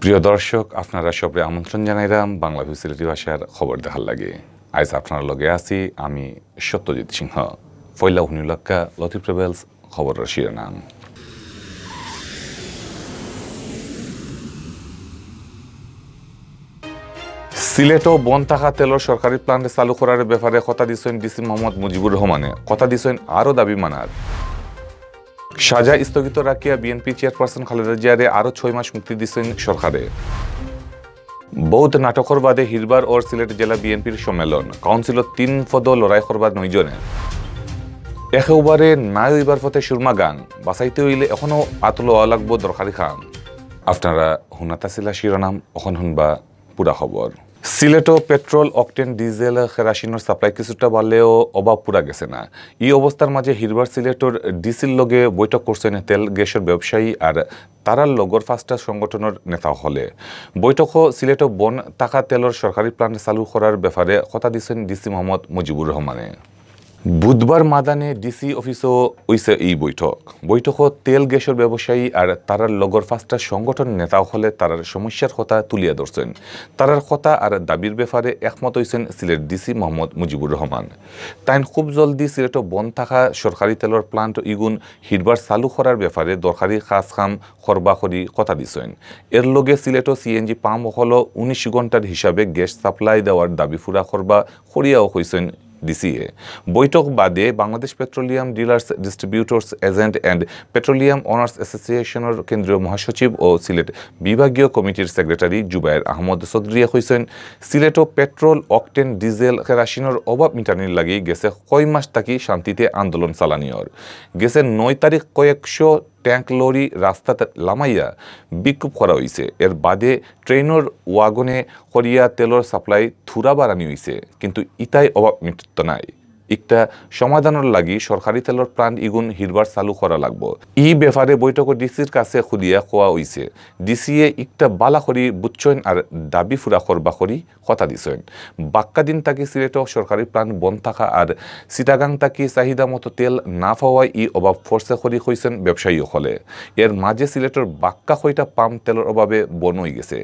প্রিয় দর্শক, আপনারা সবরে আমন্ত্রণ জানাইলাম বাংলা সিলেটি ভাষার খবর দেখার লাগে। আজ আপনার লগে আছি আমি সত্যজিৎ সিংহ। ফয়লা হুনিলক্কা লতিফ ট্রাভেলস খবরের শিরোনাম। সিলেটও বন থাকা তেলর সরকারি প্লান্ট চালু করার ব্যাপারে কথা দিয়েছেন ডিসি মোহাম্মদ মুজিবুর রহমানে। কথা দিয়েছেন আরও দাবি মানার। সাজা স্থগিত রাখিয়া বিএনপি চেয়ারপারসন খালেদা জিয়ারে আরও 6 মাস মুক্তি দিয়েছেন সরকারে। বৌদ্ধ নাটকর বাদে হিরবার ও সিলেট জেলা বিএনপির সম্মেলন। কাউন্সিলত 3 পদ লড়াই করবার 9 জনে। একেবারে নাই হইবার পথে সুরমা গান বাঁচাইতে হইলে এখনো আতলো লাগবো দরকারি খাম। আপনারা হুনাতাছিলা শিরোনাম, এখন শুনবা পুরা খবর। সিলেটও পেট্রোল, অকটেন, ডিজেল, কেরাসিনের সাপ্লাই কিছুটা বাড়লেও অভাব পুরা গেছে না। এই অবস্থার মাঝে হিরবার সিলেটর ডিসির লগে বৈঠক করছেন তেল গ্যাসের ব্যবসায়ী আর তারার লগর 5টা সংগঠনের নেতা হলে। বৈঠকও সিলেটও বন থাকা তেলর সরকারি প্লান্ট চালু করার ব্যাপারে কথা দিয়েছেন ডিসি মোহাম্মদ মুজিবুর রহমানে। বুধবার মাদানে ডিসি অফিসও হইছে এই বৈঠকত তেল গ্যাসের ব্যবসায়ী আর তারার লগর 5টা সংগঠন নেতা হলে তারার সমস্যার কথা তুলিয়া ধরছেন। তারার কথা আর দাবির ব্যাপারে একমত হয়েছেন সিলেট ডিসি মোহাম্মদ মুজিবুর রহমান। তাই খুব জলদি সিলেটও বন্ধ থাকা সরকারি তেলর প্লান্ট ইগুন হিরবার চালু করার ব্যাপারে দরকারি কাজ কাম করবা করি কথা দিছেন। এর লগে সিলেটও সিএনজি পাম্প হল 19 ঘন্টার হিসাবে গ্যাস সাপ্লাই দেওয়ার দাবি ফুরা করবা করিয়াও হয়েছেন ডিসিএ। বৈঠক বাদে Bangladesh petroleum dealers, distributors agent and petroleum owners অ্যাসোসিয়েশনের কেন্দ্রীয় মহাসচিব ও সিলেট বিভাগীয় কমিটির সেক্রেটারি জুবায়ের আহমদ চৌধুরীয়ে কইছেন, সিলেটও পেট্রোল, অকটেন, ডিজেল, কেরাসিনের অভাব মিটানির লাগি গেছে কয় মাস থাকি শান্তিতে আন্দোলন চালানিয়র। গেছে 9 তারিখ কয়েকশো ট্যাঙ্ক লরি রাস্তাতে লামাইয়া বিক্ষোভ করা হয়েছে। এর বাদে ট্রেনের ওয়াগনে করিয়া তেলর সাপ্লাই থুরা বাড়ানি হয়েছে, কিন্তু ইতাই অভাব মিটত নাই। একটা সমাধানের লাগি সরকারি তেলর প্লান্ট ইগুন হিরবার চালু করা লাগবো। ই ব্যাপারে বৈঠক ডিসির কাছে খুদিয়া কোয়া হইছে। ডিসিএ একটা বালা করি বুঝছেন আর দাবি ফুরা করবা করি কথা দিছেন। বাক্কা দিন তাকি সিলেটও সরকারি প্লান্ট বন্ধ থাকা আর চিটাগাং তাকি চাহিদা মতো তেল না পাওয়ায় ই অভাব ফোর্সে করি হইছেন ব্যবসায়ী হলে। এর মাঝে সিলেটের বাক্কা কয়টা পাম্প তেলের অভাবে বন হয়ে গেছে।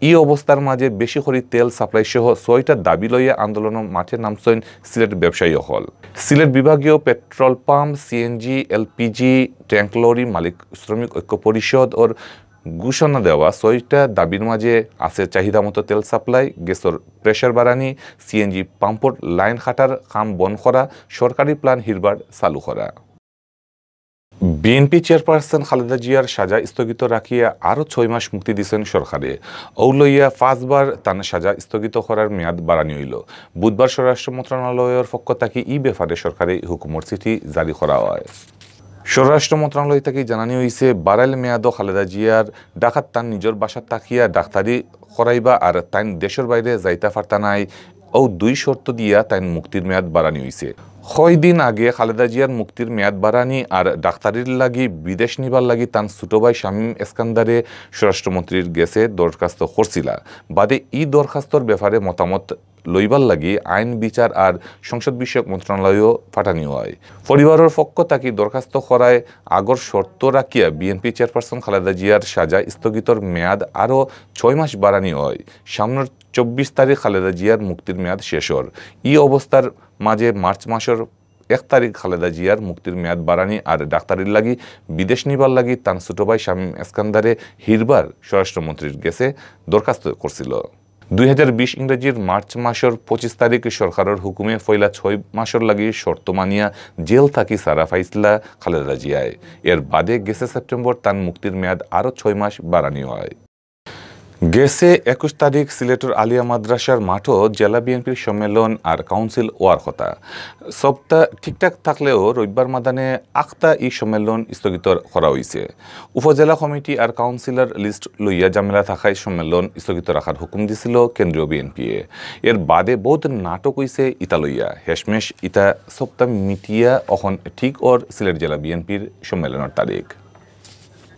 এই অবস্থার মাঝে বেশি করে তেল সাপ্লাই সহ 6টা দাবি লইয়া আন্দোলনের মাঠে নামছেন সিলেট ব্যবসায়ী হল। সিলেট বিভাগীয় petrol pump, CNG, LPG, tank lorry মালিক শ্রমিক ঐক্য পরিষদ ওর ঘোষণা দেওয়া 6টা দাবির মাঝে আছে চাহিদা মতো তেল সাপ্লাই, গ্যাসের প্রেশার বাড়ানি, সিএনজি পাম্পর লাইন খাটার কাম বন্ধ করা, সরকারি প্ল্যান হিরবার চালু করা। বিএনপি চেয়ারপারসন খালেদা জিয়ার সাজা স্থগিত রাখিয়া আরও 6 মাস মুক্তি দিয়েছেন সরকারে। লইয়া 5 বার তার সাজা স্থগিত করার মেয়াদ বাড়ানি হইল। বুধবার স্বরাষ্ট্র মন্ত্রণালয়ের পক্ষ থেকে এই ব্যাপারে সরকারি হুকুমের চিঠি জারি করা হয়। স্বরাষ্ট্র মন্ত্রণালয় থেকে জানানি হয়েছে, বাড়াইল মেয়াদও খালেদা জিয়ার ডাকাত তার নিজের বাসার তাকিয়া ডাক্তারি করাইবা আর তাই দেশের বাইরে যাইতা পারতা নাই ও 2 শর্ত দিয়া তাই মুক্তির মেয়াদ বাড়ানি হয়েছে। 6 দিন আগে খালেদা জিয়ার মুক্তির মেয়াদ বাড়ানি আর ডাক্তারির লাগি বিদেশ নিবার লাগি তার ছোট ভাই শামীম এসকান্দারে স্বরাষ্ট্রমন্ত্রীর গেছে দরখাস্ত করছিলা। বাদে এই দরখাস্তর ব্যাপারে মতামত লইবার লাগি আইন, বিচার আর সংসদ বিষয়ক মন্ত্রণালয়ও পাঠানি হয়। পরিবারের পক্ষ তাকে দরখাস্ত করায় আগর শর্ত রাখিয়া বিএনপি চেয়ারপারসন খালেদা জিয়ার সাজা স্থগিতর মেয়াদ আরও 6 মাস বাড়ানি হয়। সামনের 24 তারিখ খালেদা জিয়ার মুক্তির মেয়াদ শেষ হর। এই অবস্থার মাঝে মার্চ মাসের 1 তারিখ খালেদা জিয়ার মুক্তির মেয়াদ বাড়ানি আর ডাক্তারির লাগি বিদেশ নিবার লাগি তার ছোট ভাই শামীম এসকান্দারে হিরবার স্বরাষ্ট্রমন্ত্রীর গেছে দরখাস্ত করছিল। 2020 ইংরেজির মার্চ মাসের 25 তারিখ সরকারের হুকুমে ফয়লা 6 মাসের লাগি শর্ত মানিয়া জেল থাকি সারা ফাইসলা খালেদা জিয়ায়। এর বাদে গেছে সেপ্টেম্বর তার মুক্তির মেয়াদ আরও 6 মাস বাড়ানি হয়। গেছে 21 তারিখ সিলেটের আলিয়া মাদ্রাসার মাঠও জেলা বিএনপির সম্মেলন আর কাউন্সিল ওয়ার কথা। সবটা ঠিকঠাক থাকলেও রবিবার মাদানে আখতা এই সম্মেলন স্থগিত করা হয়েছে। উপজেলা কমিটি আর কাউন্সিলর লিস্ট লইয়া জামেলা থাকায় সম্মেলন স্থগিত রাখার হুকুম দিছিল কেন্দ্রীয় বিএনপি। এর বাদে বহুত নাটক হয়েছে ইতা লইয়া। হেশমেশ ইতা সপ্তাহ মিটিয়া এখন ঠিক ওর সিলেট জেলা বিএনপির সম্মেলনের তারিখ।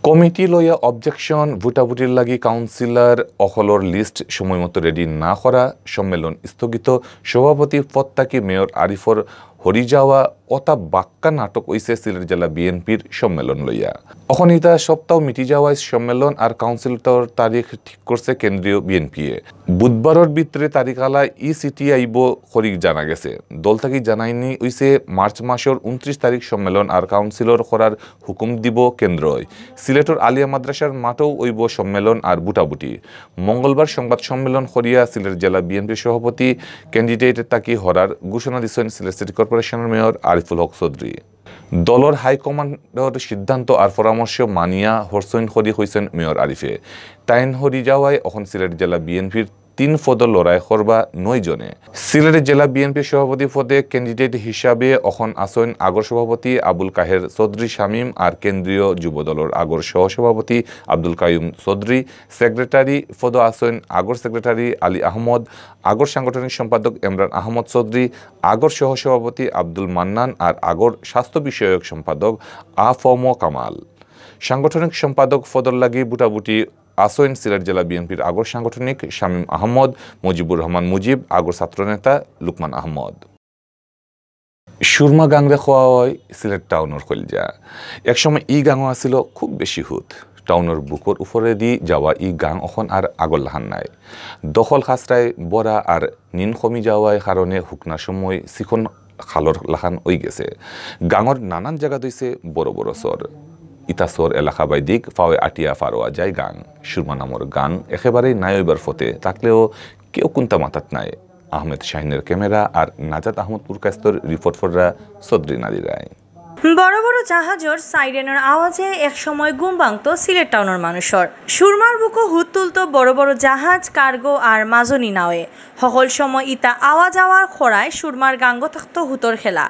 কমিটি লইয়া অবজেকশন, ভোটাভুটির লাগি কাউন্সিলর অহলর লিস্ট সময়মতো রেডি না করা, সম্মেলন স্থগিত, সভাপতি পদ থাকি মেয়র আরিফর হরি যাওয়া অতা বাক্কা নাটক হইছে সিলেট জেলা বিএনপির সম্মেলন লইয়া অখনিতা সপ্তাহ মিটি যাওয়ায় সম্মেলন আর কাউন্সিলর তারিখ ঠিক করছে কেন্দ্রীয় বিএনপি বুধবারের ভিতরে তারিখ আলা চিঠি আইব খরিক জানা গেছে দল থাকি জানাইনি হইছে মার্চ মাসের 29 তারিখ সম্মেলন আর কাউন্সিলর করার হুকুম দিব কেন্দ্রই সিলেটের আলিয়া মাদ্রাসার মাঠেও হইব সম্মেলন আর বুটাবুটি মঙ্গলবার সংবাদ সম্মেলন করিয়া সিলেট জেলা বিএনপির সভাপতি ক্যান্ডিডেট তাকি হরার ঘোষণা দিচ্ছেন সিলেট সিটি কর্পোরেশনের মেয়র আরিফুল হক চৌধুরী দলের হাইকমান্ডের সিদ্ধান্ত আর পরামর্শ মানিয়া হরসইন হরি হইছেন মেয়র আরিফে তাইন হরি যাওয়ায় এখন সিলেট জেলা বিএনপির 3 পদ লড়াই করবা 9 জনে সিলেট জেলা বিএনপির সভাপতি পদে ক্যান্ডিডেট হিসাবে এখন আসেন আগর সভাপতি আবুল কাহের চৌধুরী শামীম আর কেন্দ্রীয় যুব দলের আগর সহসভাপতি আব্দুল কাইয়ুম চৌধুরী সেক্রেটারি পদ আসেন আগর সেক্রেটারি আলী আহমদ আগর সাংগঠনিক সম্পাদক ইমরান আহমদ চৌধুরী আগর সহসভাপতি আব্দুল মান্নান আর আগর স্বাস্থ্য বিষয়ক সম্পাদক আফম কামাল সাংগঠনিক সম্পাদক পদর লাগি বুটাবুটি আসেন সিলেট জেলা বিএনপির আগর সাংগঠনিক শামীম আহমদ মুজিবুর রহমান মুজিব আগর ছাত্রনেতা লুকমান আহমদ সুরমা গাংরে খোয়া হয় সিলেট টাউনের কলজা একসময় ই গাঙও আছিল খুব বেশি হুত টাউনের বুকর উপরে দি যাওয়া ই গাং এখন আর আগর লাহান নাই দখল খাসরায় বড়া আর নিন কমি যাওয়ার কারণে হুকনার সময় চিকন খালর লাহান হয়ে গেছে গাঙর নানান জায়গা দইছে বড় বড় চর ইতাসর এলাকা বাইদিক ফাওয়ে আটিয়া ফারোয়া যায় গাং সুরমা নামর গাং একেবারেই নাই হইবার ফতে থাকলেও কেউ কোনটা মাথাত নাই আহমেদ শাহিনের ক্যামেরা আর নাজাত আহমদপুর কাস্তর রিপোর্ট ফররা চৌধুরী নাদির রায় বড় বড় জাহাজের সাইরেনের আওয়াজে এক সময় ঘুম ভাঙত সিলেট টাউনের মানুষের সুরমার বুকো হুত তুলত বড় বড় জাহাজ কার্গো আর মাজনি নাওয়ে সকল সময় ইতা আওয়াজ আওয়ার খোড়ায় সুরমার গাঙ্গ থাকতো হুতর খেলা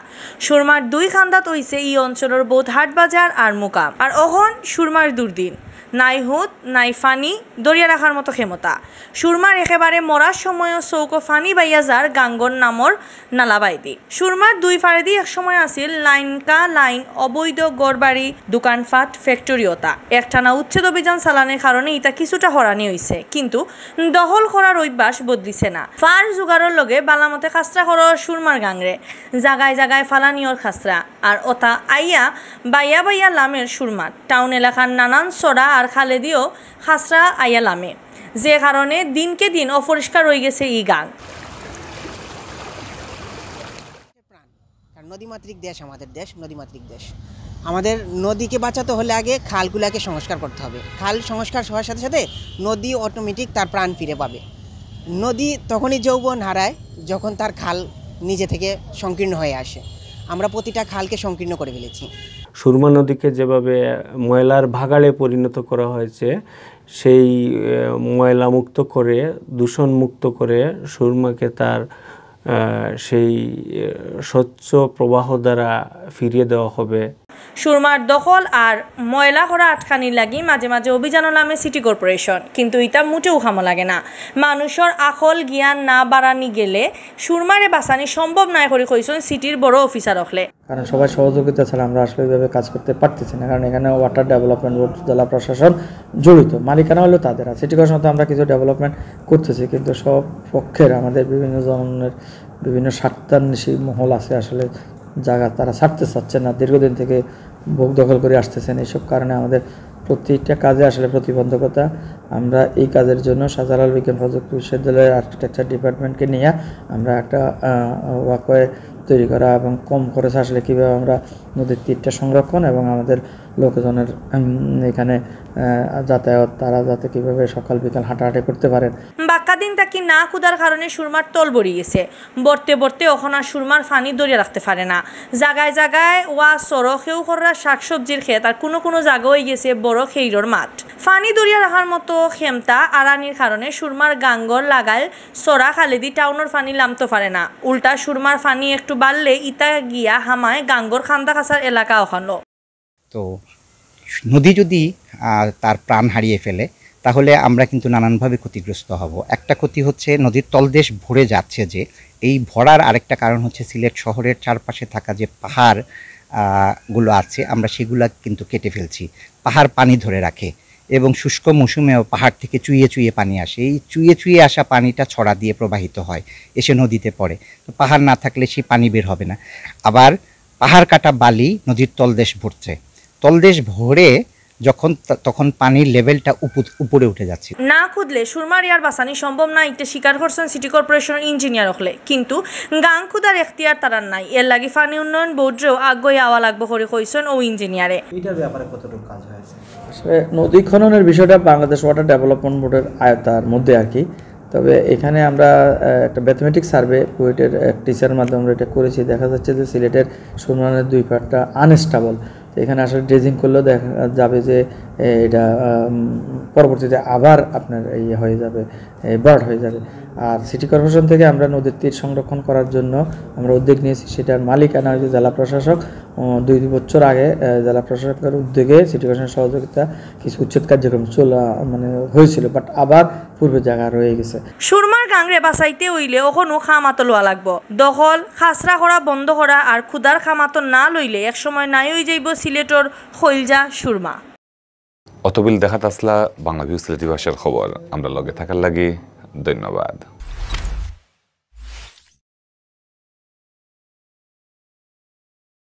সুরমার 2 খান্দাত হইছে ই অঞ্চলের বোধ হাট বাজার আর মুকাম আর অহন সুরমার দুর্দিন নাই হুত নাই ফানি দরিয়া রাখার মতো ক্ষমতা সুরমার একেবারে মরার সময়ও চৌকো ফানি বাইয়া যার গাঙ্গর নামর নালাবাইদি সুরমার 2 ফাড়ে দি এক সময় আছিল লাইন অবৈধ গড়বাড়ি দোকানপাট ফ্যাক্টরিওতা একটানা উচ্ছেদ অভিযান চালানোর কারণে ইটা কিছুটা হরানি হইছে কিন্তু দখল করার অভ্যাস বদলিছে না ফার জোগাড়ের লগে বালামতে খাসরা করার সুরমার গাংরে জাগায় জাগায় ফালানিয়র খাসরা আর ওটা আইয়া বাইয়া বাইয়া লামের সুরমার টাউন এলাকার নানান চড়া আর খালে দিও খাসরা আইয়া লামে যে কারণে দিনকে দিন অপরিষ্কার হয়ে গেছে ই গাং নদীমাতৃক দেশ আমাদের দেশ নদীমাতৃক দেশ আমাদের নদীকে বাঁচাতে হলে আগে খালগুলোকে সংস্কার করতে হবে খাল সংস্কার হওয়ার সাথে সাথে নদী অটোমেটিক তার প্রাণ ফিরে পাবে নদী তখনই যৌবন হারায় যখন তার খাল নিজে থেকে সংকীর্ণ হয়ে আসে আমরা প্রতিটা খালকে সংকীর্ণ করে ফেলেছি সুরমা নদীকে যেভাবে ময়লার ভাগাড়ে পরিণত করা হয়েছে সেই ময়লা মুক্ত করে দূষণ মুক্ত করে সুরমাকে তার সেই স্বচ্ছ প্রবাহ দ্বারা ফিরিয়ে দেওয়া হবে সুরমার দখল আর ময়লা করা আটকানির লাগি মাঝে মাঝে অভিযান নামে সিটি কর্পোরেশন কিন্তু এটা মোটেও খামো লাগে না মানুষের আকল জ্ঞান না বাড়ানি গেলে সুরমারে বাঁচানি সম্ভব নাই করে কইছেন সিটির বড় অফিসার হলে কারণ সবাই সহযোগিতা ছাড়া আমরা আসলে এইভাবে কাজ করতে পারতেছি না কারণ এখানে ওয়াটার ডেভেলপমেন্ট বোর্ড জেলা প্রশাসন জড়িত মালিকানা হলেও তাদের আছে সিটি কর্পোরেশন আমরা কিছু ডেভেলপমেন্ট করতেছি কিন্তু সব পক্ষের আমাদের বিভিন্ন ধরনের বিভিন্ন স্বার্থান্বেষী মহল আছে আসলে জায়গা তারা ছাড়তে চাচ্ছে না দীর্ঘদিন থেকে ভোগ দখল করে আসতেছেন এইসব কারণে আমাদের প্রত্যেকটা কাজে আসলে প্রতিবন্ধকতা আমরা এই কাজের জন্য শাহজালাল বিজ্ঞান প্রযুক্তি বিশ্ববিদ্যালয়ের আর্কিটেকচার ডিপার্টমেন্টকে নিয়ে আমরা একটা ওয়াকওয়ে তৈরি করা এবং কম খরচে আসলে কীভাবে আমরা নদীর তীরটা সংরক্ষণ এবং আমাদের লোকজনের এখানে যাতায়াত তারা যাতে কীভাবে সকাল বিকাল হাঁটাহাঁটি করতে পারেন বাক্কা দিন তাকি না কুদার কারণে সুরমার তল বড়ি গেছে বর্তে ওখন আর সুরমার ফানি ধরে রাখতে পারে না জায়গায় জায়গায় ওয়া সড়কেও করা শাকসবজির ক্ষেত আর কোনো জায়গায় গেছে বড় খেইরর মাঠ ফানি দরিয়া রাখার মতো ক্ষমতা আড়ানির কারণে সুরমার গাঙ্গর লাগায় সরা খালেদি টাউনের ফানি লামতে পারে না উল্টা সুরমার ফানি একটু বাড়লে ইতা গিয়া হামায় গাঙ্গর খান্দা খাসার এলাকা ওখানো তো নদী যদি তার প্রাণ হারিয়ে ফেলে তাহলে আমরা কিন্তু নানানভাবে ক্ষতিগ্রস্ত হব একটা ক্ষতি হচ্ছে নদীর তলদেশ ভরে যাচ্ছে যে এই ভরার আরেকটা কারণ হচ্ছে সিলেট শহরের চারপাশে থাকা যে পাহাড় গুলো আছে আমরা সেগুলা কিন্তু কেটে ফেলছি পাহাড় পানি ধরে রাখে এবং শুষ্ক মৌসুমেও পাহাড় থেকে চুইয়ে চুইয়ে পানি আসে। এই চুইয়ে চুইয়ে আসা পানিটা ছড়া দিয়ে প্রবাহিত হয়, এসে নদীতে পড়ে। তো পাহাড় না থাকলে সেই পানি বের হবে না। আবার পাহাড় কাটা বালি নদীর তলদেশ ভরছে, তলদেশ ভরে তখন পানির লেভেলটা উপরে উঠে যাচ্ছে। না খুদলে সুরমার ইয়ার বাসানি সম্ভব না, এটা স্বীকার করছেন সিটি কর্পোরেশনের ইঞ্জিনিয়ার হলে। কিন্তু গাং খুদার এখতিয়ার তারার নাই, এর লাগি পানি উন্নয়ন বোর্ডেও আগ্রহী আওয়া লাগবে করে কইছেন ও ইঞ্জিনিয়ারে। এটার ব্যাপারে কতটুকু কাজ হয়েছে? আসলে নদী খননের বিষয়টা বাংলাদেশ ওয়াটার ডেভেলপমেন্ট বোর্ডের আয়তার মধ্যে আর কি। তবে এখানে আমরা একটা ম্যাথমেটিক্স সার্ভে কুয়েটের এক টিচারের মাধ্যমে আমরা এটা করেছি। দেখা যাচ্ছে যে সিলেটের সুরমানের 2 পার্টটা আনস্টেবল। তো এখানে আসলে ড্রেজিং করলেও দেখা যাবে যে এটা পরবর্তীতে আবার আপনার হয়ে যাবে, বার্ড হয়ে যাবে। আর সিটি কর্পোরেশন থেকে আমরা নদীর তীর সংরক্ষণ করার জন্য আমরা উদ্যোগ নিয়েছি। সেটার মালিকানা হচ্ছে জেলা প্রশাসক। 2 বছর আগে জেলা প্রশাসকের উদ্যোগে সিটি কর্পোরেশনের সহযোগিতা কিছু উচ্ছেদ কার্যক্রম হয়েছিল, বাট আবার পূর্বে জায়গা রয়ে গেছে। সুরমার গাংরে বাঁচাইতে হইলে ওখনো খামাতো লওয়া লাগবো। দখল খাসরা করা বন্ধ করা আর খুদার খামাতো না লইলে একসময় নাই হয়ে যাইব সিলেটর খৈলজা সুরমা। অতবিল দেখাত আসলা বাংলা ভিউ সিলেটি ভাষার খবর। আমরা লগে থাকার লাগি ধন্যবাদ।